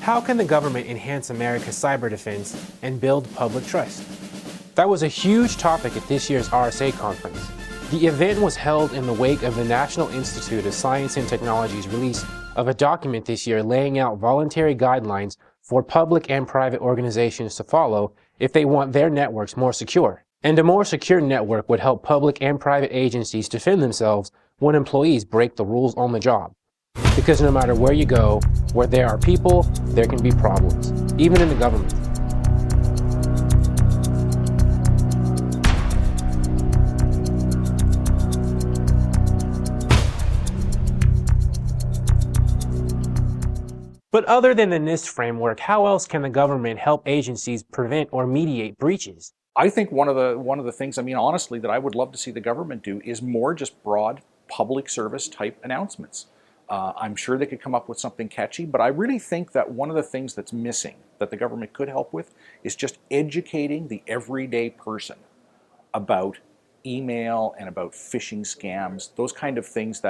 How can the government enhance America's cyber defense and build public trust? That was a huge topic at this year's RSA conference. The event was held in the wake of the National Institute of Science and Technology's release of a document this year laying out voluntary guidelines for public and private organizations to follow if they want their networks more secure. And a more secure network would help public and private agencies defend themselves when employees break the rules on the job. Because no matter where you go, where there are people, there can be problems, even in the government. But other than the NIST framework, how else can the government help agencies prevent or mediate breaches? I think one of the things, honestly, that I would love to see the government do is more just broad public service type announcements. I'm sure they could come up with something catchy, but I really think that one of the things that's missing that the government could help with is just educating the everyday person about email and about phishing scams, those kind of things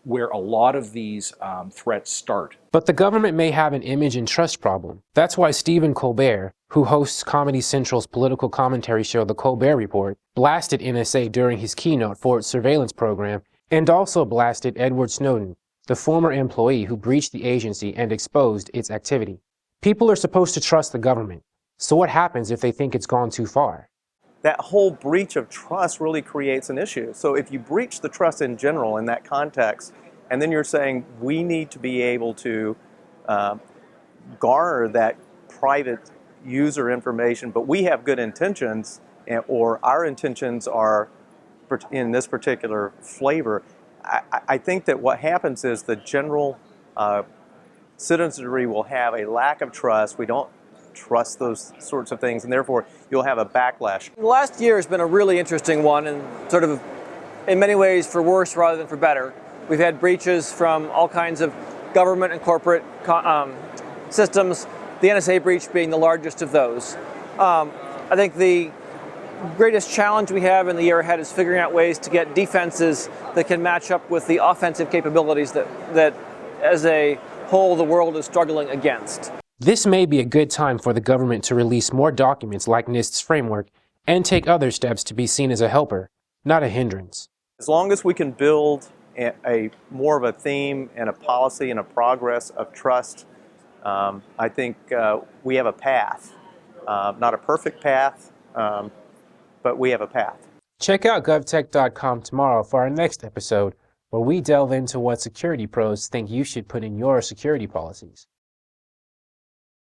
where a lot of these threats start. But the government may have an image and trust problem. That's why Stephen Colbert, who hosts Comedy Central's political commentary show The Colbert Report, blasted NSA during his keynote for its surveillance program, and also blasted Edward Snowden, the former employee who breached the agency and exposed its activity. People are supposed to trust the government, so what happens if they think it's gone too far? That whole breach of trust really creates an issue. So if you breach the trust in general in that context, and then you're saying we need to be able to garner that private user information, but we have good intentions, or our intentions are in this particular flavor, I think that what happens is the general citizenry will have a lack of trust. We don't trust those sorts of things, and therefore you'll have a backlash. The last year has been a really interesting one, and sort of in many ways for worse rather than for better. We've had breaches from all kinds of government and corporate systems, the NSA breach being the largest of those. I think the greatest challenge we have in the year ahead is figuring out ways to get defenses that can match up with the offensive capabilities that as a whole the world is struggling against. This may be a good time for the government to release more documents like NIST's framework and take other steps to be seen as a helper, not a hindrance. As long as we can build a more of a theme and a policy and a progress of trust, I think we have a path. Not a perfect path, but we have a path. Check out govtech.com tomorrow for our next episode, where we delve into what security pros think you should put in your security policies.